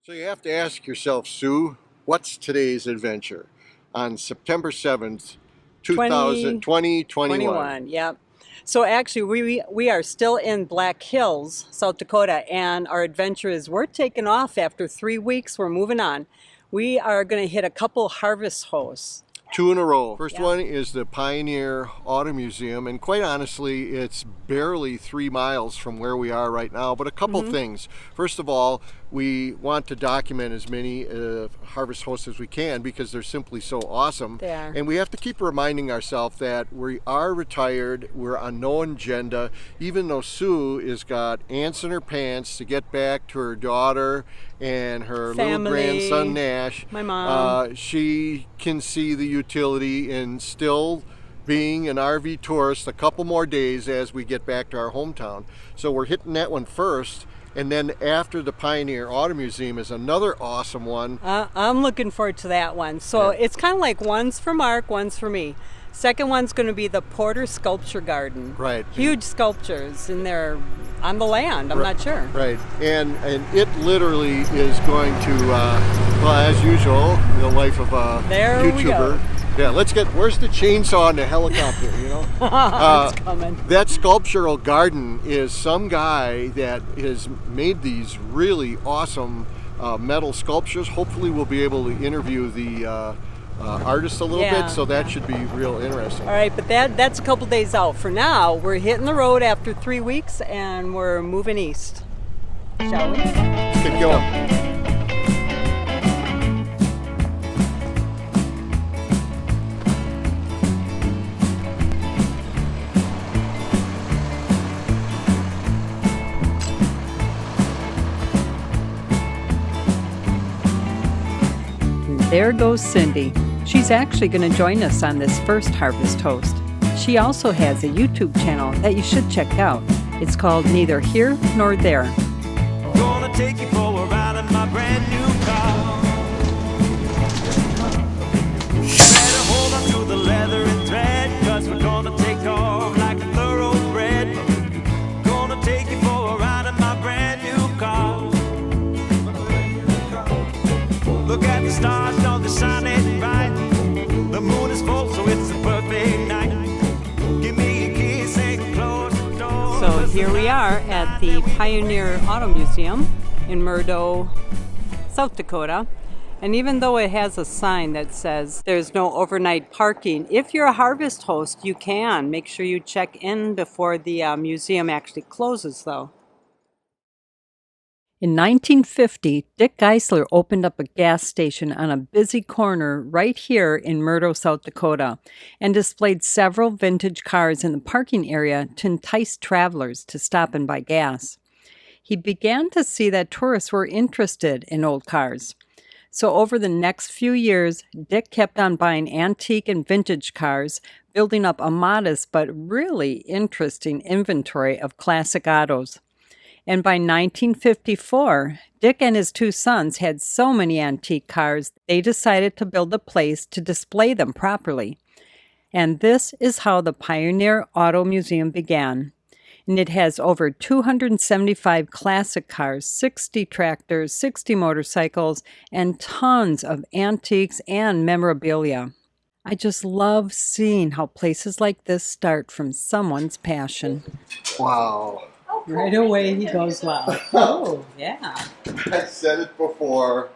So you have to ask yourself, Sue, what's today's adventure on September 7th, 2021? Yep. So actually, we are still in Black Hills, South Dakota, and our adventure is we're taking off after 3 weeks. We're moving on. We are going to hit a couple harvest hosts. 2 in a row. First one is the Pioneer Auto Museum, and quite honestly, it's barely 3 miles from where we are right now, but a couple things. First of all, we want to document as many harvest hosts as we can because they're simply so awesome. They are. And we have to keep reminding ourselves that we are retired, we're on no agenda, even though Sue has got ants in her pants to get back to her daughter and her little grandson Nash. My mom. She can see the utility in still being an RV tourist a couple more days as we get back to our hometown. So we're hitting that one first. And then after the Pioneer Auto Museum is another awesome one. I'm looking forward to that one. So it's kind of like one's for Mark, one's for me. Second one's going to be the Porter Sculpture Garden. Right. Huge sculptures in there on the land. I'm not sure. Right. And it literally is going to, well, as usual, the life of a there YouTuber. We go. Yeah, where's the chainsaw and the helicopter, you know? It's coming. That sculptural garden is some guy that has made these really awesome metal sculptures. Hopefully we'll be able to interview the artist a little bit, so that should be real interesting. All right, but that's a couple days out. For now, we're hitting the road after 3 weeks, and we're moving east. Shall we? Let's get going. There goes Cindy. She's actually going to join us on this first Harvest Host. She also has a YouTube channel that you should check out. It's called Neither Here Nor There. I'm gonna take you for a ride in my brand new car. Better hold on to the leather and thread, 'cause we're gonna take off like a thoroughbred. Gonna take you for a ride in my brand new car. Look at the stars, don't they shine it bright? The moon is full, so it's a perfect night. Give me a kiss and close the door. So here we are at the Pioneer Auto Museum in Murdo, South Dakota. And even though it has a sign that says there's no overnight parking, if you're a harvest host, you can. Make sure you check in before the museum actually closes, though. In 1950, Dick Geisler opened up a gas station on a busy corner right here in Murdo, South Dakota, and displayed several vintage cars in the parking area to entice travelers to stop and buy gas. He began to see that tourists were interested in old cars. So over the next few years, Dick kept on buying antique and vintage cars, building up a modest but really interesting inventory of classic autos. And by 1954, Dick and his 2 sons had so many antique cars, they decided to build a place to display them properly. And this is how the Pioneer Auto Museum began. And it has over 275 classic cars, 60 tractors, 60 motorcycles, and tons of antiques and memorabilia. I just love seeing how places like this start from someone's passion. Wow. Right away he goes, wow. Oh, yeah. I said it before,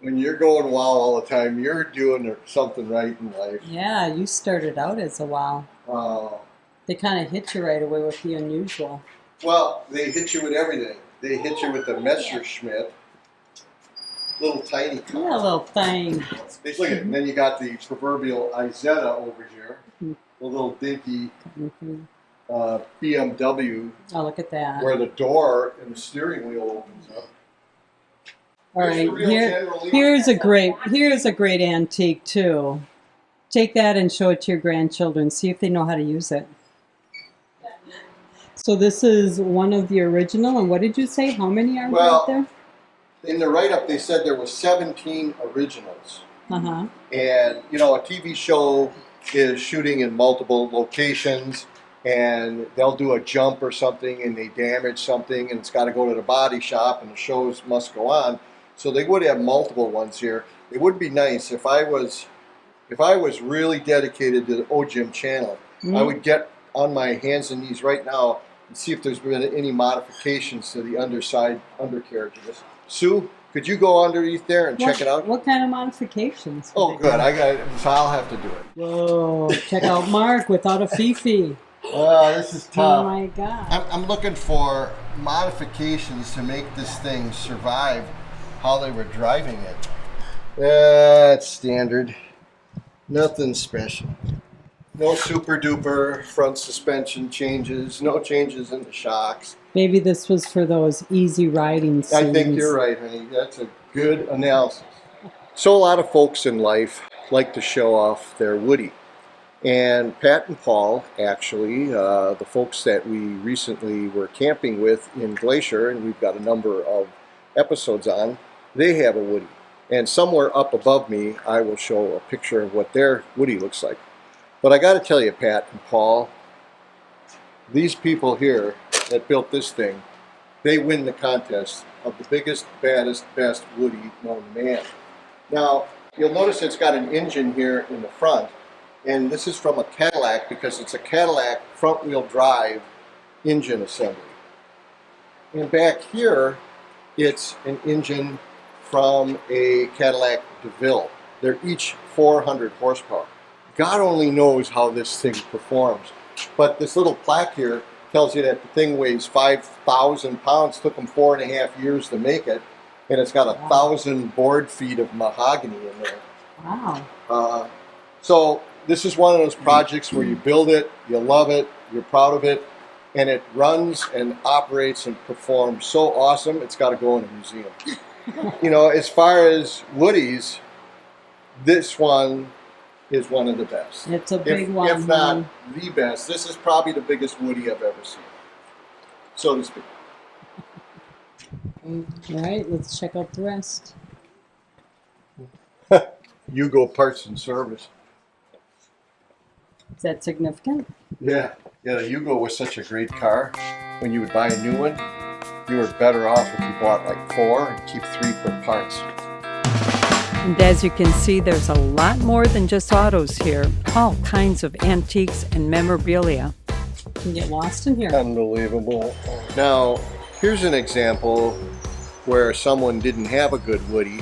when you're going wow all the time, you're doing something right in life. Yeah, you started out as a wow. Wow. They kind of hit you right away with the unusual. Well, they hit you with everything. They hit you with the Messerschmitt, little tiny car. Yeah, little thing. Look at it. And then you got the proverbial Izetta over here, the little dinky BMW. Oh, look at that. Where the door and the steering wheel opens up. All right, here's a great antique too. Take that and show it to your grandchildren. See if they know how to use it. So this is one of the original, and what did you say? How many are out there? In the write-up, they said there were 17 originals. Uh-huh. And, you know, a TV show is shooting in multiple locations, and they'll do a jump or something, and they damage something, and it's got to go to the body shop, and the shows must go on. So they would have multiple ones here. It would be nice if I was really dedicated to the OGM channel. I would get on my hands and knees right now and see if there's been any modifications to the undercarriage of this. Sue, could you go underneath there and check it out? What kind of modifications? Oh, good. I got it. So I'll have to do it. Whoa! Check out Mark without a Fifi. This is tough. Oh my God! I'm looking for modifications to make this thing survive how they were driving it. That's standard. Nothing special. No super duper front suspension changes. No changes in the shocks. Maybe this was for those easy riding scenes. I think you're right, honey. That's a good analysis. So a lot of folks in life like to show off their Woody. And Pat and Paul, actually, the folks that we recently were camping with in Geisler, and we've got a number of episodes on, they have a Woody. And somewhere up above me, I will show a picture of what their Woody looks like. But I got to tell you, Pat and Paul, these people here that built this thing, they win the contest of the biggest, baddest, best Woody known to man. Now, you'll notice it's got an engine here in the front, and this is from a Cadillac because it's a Cadillac front-wheel drive engine assembly. And back here, it's an engine from a Cadillac DeVille. They're each 400 horsepower. God only knows how this thing performs. But this little plaque here tells you that the thing weighs 5,000 pounds, took them 4.5 years to make it, and it's got 1,000 board feet of mahogany in there. Wow. So this is one of those projects where you build it, you love it, you're proud of it, and it runs and operates and performs so awesome, it's got to go in a museum. You know, as far as Woodies, this one is one of the best. It's a big one. If not the best. This is probably the biggest Woody I've ever seen, so to speak. All right, let's check out the rest. Yugo Parts and Service. Is that significant? Yeah, the Yugo was such a great car. When you would buy a new one, you were better off if you bought like 4 and keep 3 for parts. And as you can see, there's a lot more than just autos here. All kinds of antiques and memorabilia. You can get lost in here. Unbelievable. Now, here's an example where someone didn't have a good Woody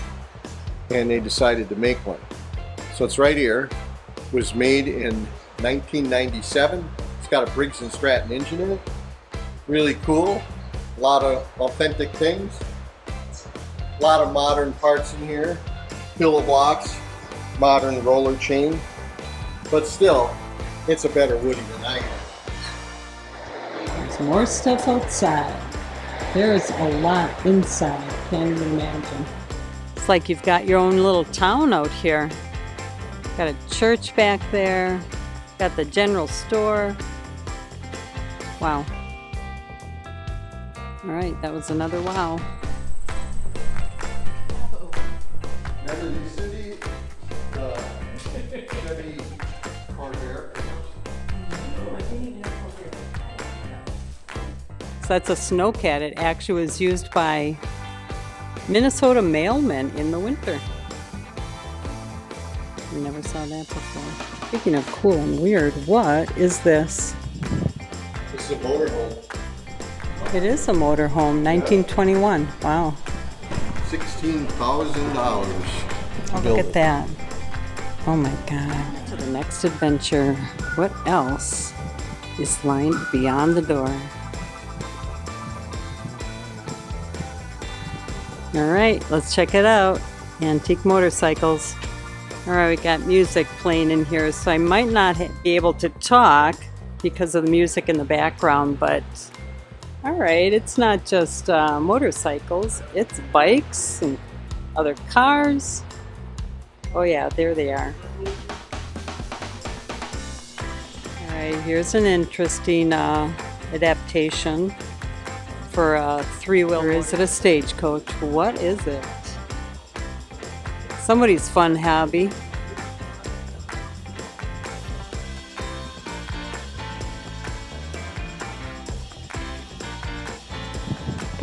and they decided to make one. So it's right here. It was made in 1997. It's got a Briggs & Stratton engine in it. Really cool. A lot of authentic things. A lot of modern parts in here. Pillow blocks, modern roller chain. But still, it's a better Woody than I have. There's more stuff outside. There's a lot inside. Can't even imagine. It's like you've got your own little town out here. Got a church back there. Got the general store. Wow. All right, that was another wow. Remember the city, Chevy Corvettes? So that's a snowcat. It actually was used by Minnesota mailmen in the winter. We never saw that before. Speaking of cool and weird, what is this? This is a motorhome. It is a motorhome, 1921. Wow. $16,000. Oh, look at that. Oh my God. To the next adventure. What else is lined beyond the door? All right, let's check it out. Antique motorcycles. All right, we got music playing in here, so I might not be able to talk because of the music in the background, but all right, it's not just motorcycles, it's bikes and other cars. Oh yeah, there they are. All right, here's an interesting adaptation for a three-wheeler. Is it a stagecoach? What is it? Somebody's fun hobby.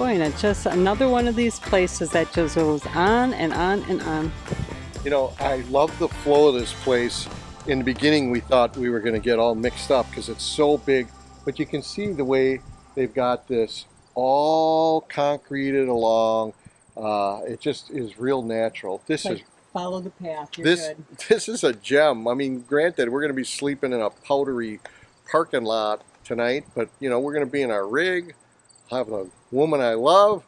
Boy, and it's just another one of these places that just goes on and on and on. You know, I love the flow of this place. In the beginning, we thought we were going to get all mixed up because it's so big, but you can see the way they've got this all concreted along. It just is real natural. This is follow the path. You're this good. this is a gem. I mean, granted, we're going to be sleeping in a powdery parking lot tonight, but you know, we're going to be in our rig, have a woman I love.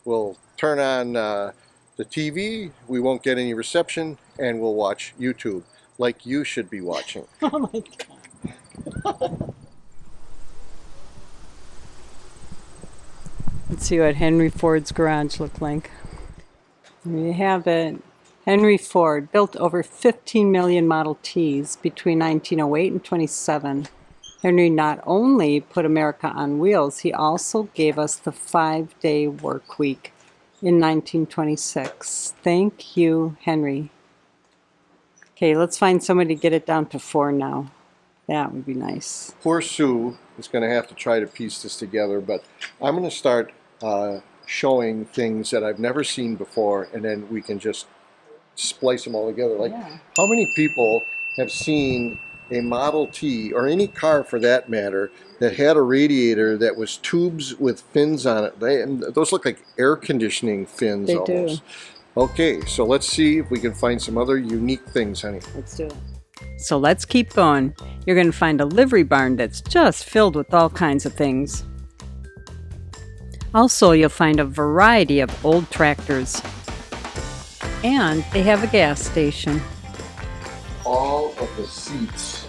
We'll turn on the TV. We won't get any reception, and we'll watch YouTube like you should be watching. Oh my God. Let's see what Henry Ford's garage looked like. There you have it. Henry Ford built over 15 million Model Ts between 1908 and 27. Henry not only put America on wheels, he also gave us the 5-day work week in 1926. Thank you, Henry. Okay, let's find somebody to get it down to 4 now. That would be nice. Poor Sue is going to have to try to piece this together, but I'm going to start showing things that I've never seen before, and then we can just splice them all together. Like, how many people have seen a Model T, or any car for that matter, that had a radiator that was tubes with fins on it? Those look like air conditioning fins. They almost. do. Okay, so let's see if we can find some other unique things, honey. Let's do it. So let's keep going. You're going to find a livery barn that's just filled with all kinds of things. Also, you'll find a variety of old tractors. And they have a gas station. All of the seats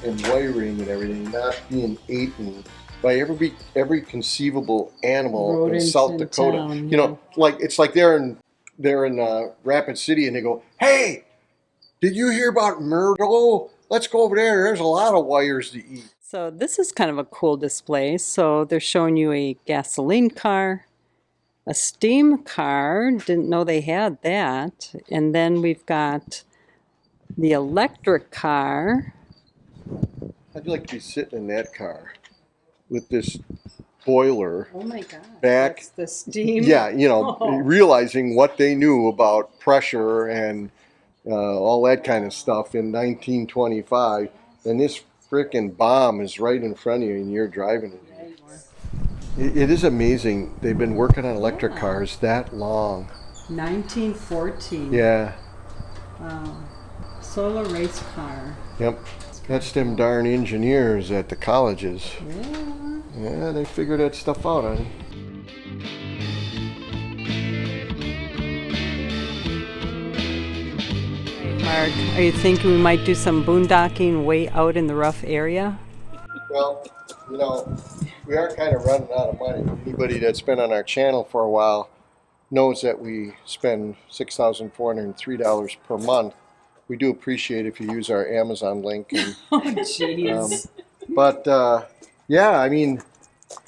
and wiring and everything not being eaten by every conceivable animal in Rodents South in Dakota. town, You know, like it's like they're in Rapid City and they go, "Hey, did you hear about Murdo? Let's go over there. There's a lot of wires to eat." So this is kind of a cool display. So they're showing you a gasoline car, a steam car. Didn't know they had that. And then we've got the electric car. I'd like to be sitting in that car with this boiler. Oh my God. Back. That's the steam. Yeah, you know, realizing what they knew about pressure and all that kind of stuff in 1925, and this frickin' bomb is right in front of you and you're driving it. It is amazing. They've been working on electric cars that long. 1914. Yeah. Solar race car. Yep. That's them darn engineers at the colleges. Yeah. Yeah, they figured that stuff out, honey. Mark, are you thinking we might do some boondocking way out in the rough area? Well, you know, we are kind of running out of money. Anybody that's been on our channel for a while knows that we spend $6,403 per month. We do appreciate if you use our Amazon link. And, Oh, jeez. yeah, I mean,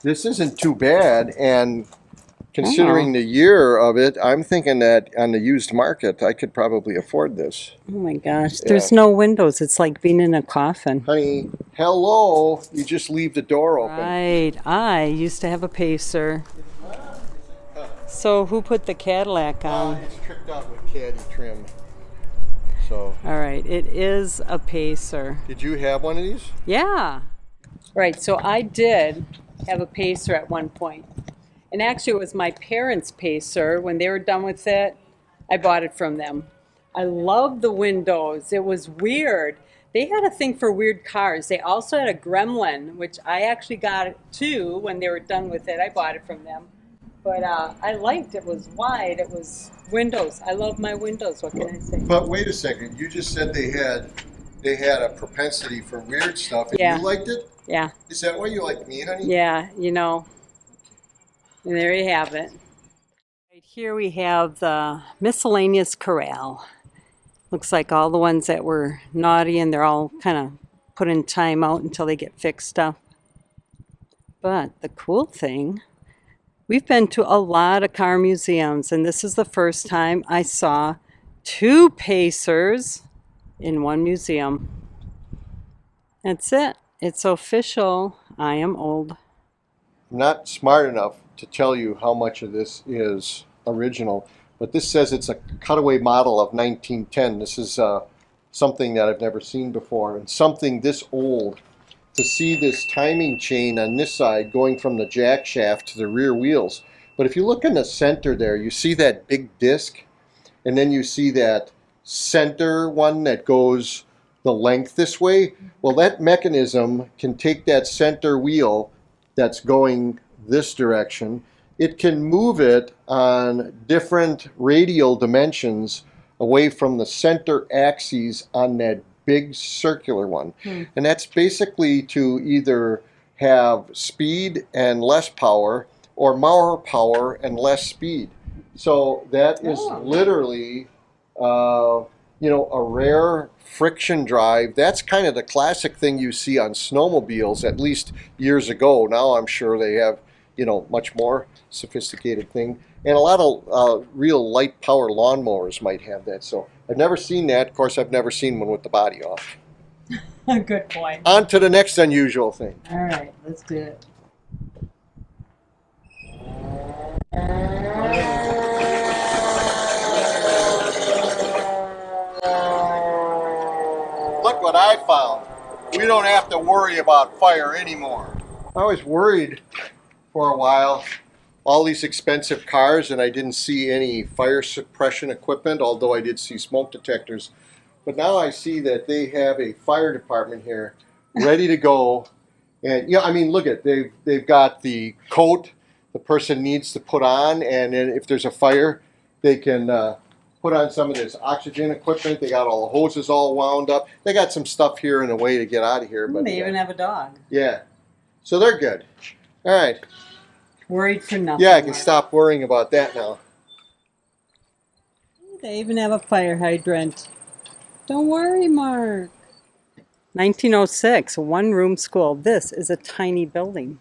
this isn't too bad. And considering the year of it, I'm thinking that on the used market, I could probably afford this. Oh my gosh, there's no windows. It's like being in a coffin. Honey, hello. You just leave the door open. Right, I used to have a Pacer. So who put the Cadillac on? It's tricked out with caddy trim. So, All right, it is a Pacer. did you have one of these? Yeah. Right, so I did have a Pacer at one point. And actually, it was my parents' Pacer. When they were done with it, I bought it from them. I love the windows. It was weird. They had a thing for weird cars. They also had a Gremlin, which I actually got it too. When they were done with it, I bought it from them. But I liked it. It was wide. It was windows. I love my windows. What can I say? But wait a second. You just said they had a propensity for weird stuff, and Yeah. you liked it? Yeah, Is that why you like me, honey? yeah, you know. And there you have it. Right here we have the Miscellaneous Corral. Looks like all the ones that were naughty and they're all kind of put in time out until they get fixed up. But the cool thing, we've been to a lot of car museums, and this is the first time I saw 2 Pacers in one museum. That's it. It's official. I am old. Not smart enough to tell you how much of this is original. But this says it's a cutaway model of 1910. This is something that I've never seen before, and something this old. To see this timing chain on this side going from the jack shaft to the rear wheels. But if you look in the center there, you see that big disc, and then you see that center one that goes the length this way. Well, that mechanism can take that center wheel that's going this direction. It can move it on different radial dimensions away from the center axes on that big circular one. And that's basically to either have speed and less power, or more power and less speed. So that is literally, you know, a rare friction drive. That's kind of the classic thing you see on snowmobiles, at least years ago. Now I'm sure they have, you know, much more sophisticated thing. And a lot of real light power lawnmowers might have that. So I've never seen that. Of course, I've never seen one with the body off. Good point. On to the next unusual thing. All right, let's do it. Look what I found. We don't have to worry about fire anymore. I was worried for a while, all these expensive cars, and I didn't see any fire suppression equipment, although I did see smoke detectors. But now I see that they have a fire department here ready to go. And yeah, I mean, look at, they've got the coat the person needs to put on, and then if there's a fire, they can put on some of this oxygen equipment. They got all the hoses all wound up. They got some stuff here in a way to get out of here. But they even have a dog. Yeah, so they're good. All right. Worried for nothing. Yeah, I can stop worrying about that now. They even have a fire hydrant. Don't worry, Mark. 1906, a one-room school. This is a tiny building.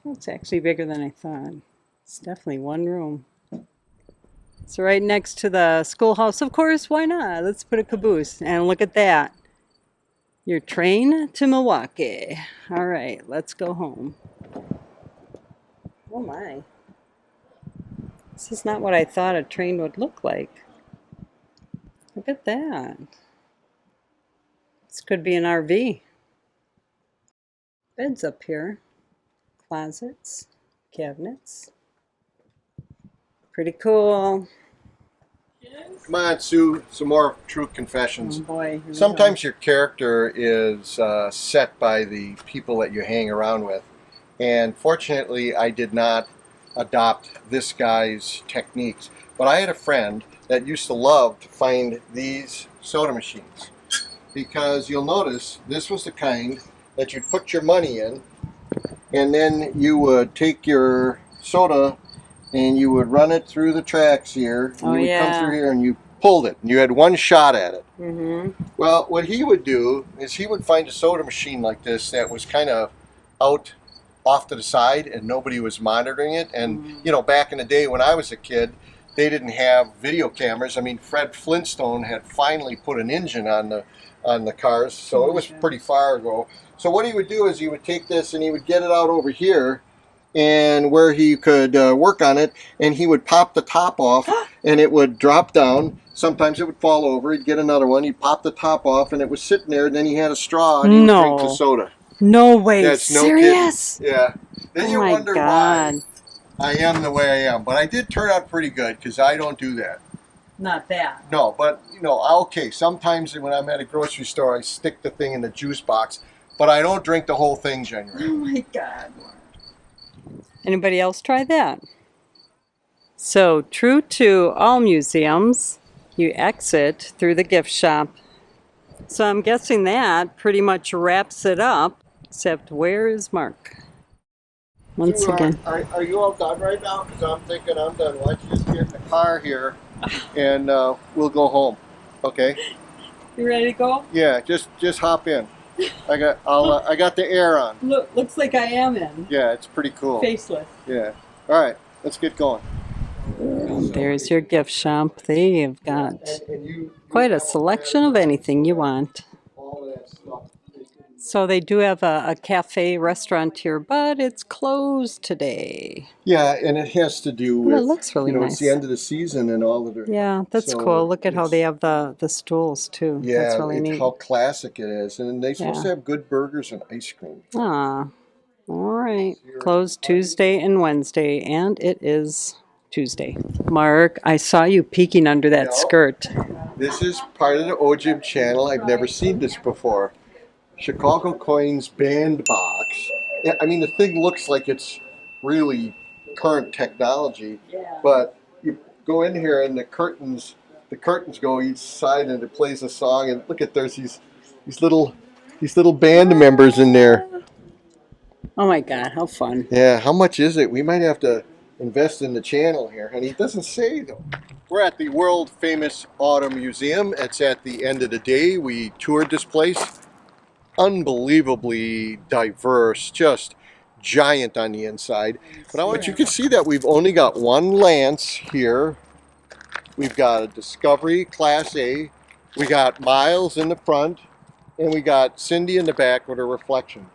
It's actually bigger than I thought. It's definitely one room. It's right next to the schoolhouse. Of course, why not? Let's put a caboose. And look at that. Your train to Milwaukee. All right, let's go home. Oh my. This is not what I thought a train would look like. Look at that. This could be an RV. Beds up here. Closets. Cabinets. Pretty cool. Come on, Sue, some more true confessions. Oh boy. Sometimes your character is set by the people that you hang around with. And fortunately, I did not adopt this guy's techniques. But I had a friend that used to love to find these soda machines. Because you'll notice, this was the kind that you'd put your money in, and then you would take your soda and you would run it through the tracks here. And you would come through here and you pulled it. And you had one shot at it. Well, what he would do is he would find a soda machine like this that was kind of out off to the side and nobody was monitoring it. And, you know, back in the day when I was a kid, they didn't have video cameras. I mean, Fred Flintstone had finally put an engine on the cars, so it was pretty far ago. So what he would do is he would take this and he would get it out over here, and where he could work on it, and he would pop the top off and it would drop down. Sometimes it would fall over. He'd get another one. He'd pop the top off and it was sitting there, and then he had a straw and he would drink the soda. No way. That's serious? No kidding. Yeah. Then you wonder God. why I am the way I am. But I did turn out pretty good because I don't do that. Not that. No, but, you know, okay, sometimes when I'm at a grocery store, I stick the thing in the juice box, but I don't drink the whole thing generally. Oh my God. Anybody else try that? So, true to all museums, you exit through the gift shop. So I'm guessing that pretty much wraps it up, except where is Mark? Once again. Are you all done right now? Because I'm thinking I'm done. Why don't you just get in the car here and we'll go home, okay? You ready to go? Yeah, just hop in. I got the air on. Looks like I am in. Yeah, it's pretty cool. Faceless. Yeah. All right, let's get going. There's your gift shop. They've got quite a selection of anything you want. All that stuff. So they do have a cafe restaurant here, but it's closed today. Yeah, and it has to do Well, it with, looks really it's the nice. end of the season and all of it. Yeah, that's So cool. Look at how they it's- have the stools too. That's Yeah, really neat. how classic it is. And they're supposed Yeah. to have good burgers and ice cream. Ah, all right. Closed Tuesday and Wednesday, and it is Tuesday. Mark, I saw you peeking under that Yeah. skirt. This is part of the OJIB channel. I've never seen this before. Chicago Coins bandbox. Yeah, I mean, the thing looks like it's really current technology, but you go in here and the curtains go each side and it plays a song. And look at there's these little band members in there. Oh my God, how fun. Yeah, how much is it? We might have to invest in the channel here, honey. It doesn't say though. We're at the world famous Auto Museum. It's at the end of the day. We toured this place. Unbelievably diverse, just giant on the inside. But you can see that we've only got one Lance here. We've got a Discovery Class A. We got Myles in the front, and we got Cindy in the back with her reflection.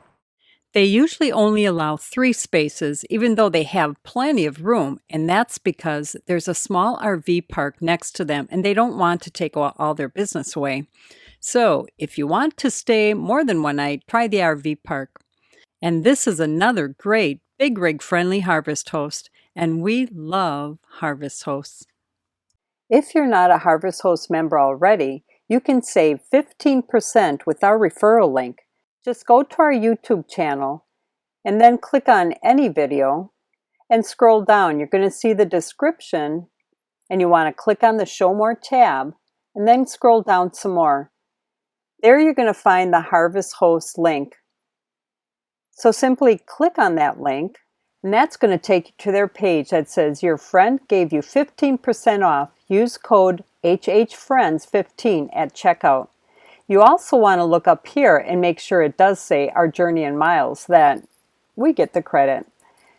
They usually only allow 3 spaces, even though they have plenty of room, and that's because there's a small RV park next to them, and they don't want to take all their business away. So, if you want to stay more than one night, try the RV park. And this is another great, big rig friendly Harvest Host, and we love Harvest Hosts. If you're not a Harvest Host member already, you can save 15% with our referral link. Just go to our YouTube channel and then click on any video and scroll down. You're going to see the description, and you want to click on the Show More tab and then scroll down some more. There you're going to find the Harvest Host link. So simply click on that link, and that's going to take you to their page that says your friend gave you 15% off. Use code HHFriends15 at checkout. You also want to look up here and make sure it does say Our Journey in Miles, that we get the credit.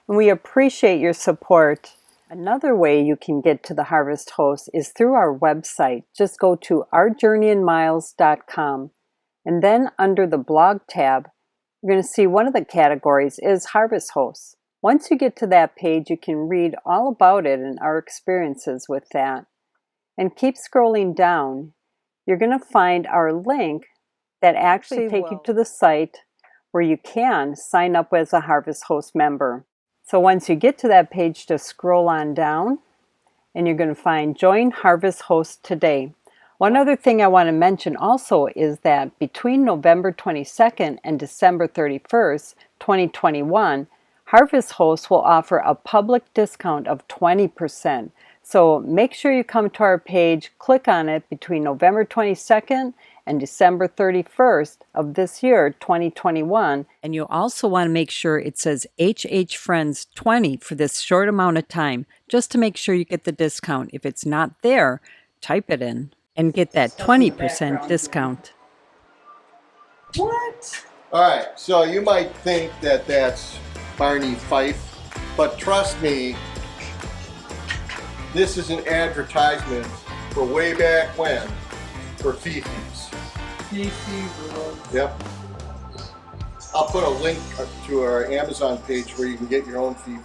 And we appreciate your support. Another way you can get to the Harvest Host is through our website. Just go to ourjourneyinmiles.com, and then under the blog tab, you're going to see one of the categories is Harvest Hosts. Once you get to that page, you can read all about it and our experiences with that. And keep scrolling down. You're going to find our link that actually takes you to the site where you can sign up as a Harvest Host member. So once you get to that page, just scroll on down and you're going to find Join Harvest Host today. One other thing I want to mention also is that between November 22nd and December 31st, 2021, Harvest Host will offer a public discount of 20%. So make sure you come to our page, click on it between November 22nd and December 31st of this year, 2021. And you'll also want to make sure it says HH Friends 20 for this short amount of time, just to make sure you get the discount. If it's not there, type it in and get that 20% discount. What? All right, so you might think that that's Barney Fife, but trust me, this is an advertisement for way back when, for Fifi's. Yep. I'll put a link to our Amazon page where you can get your own Fifi.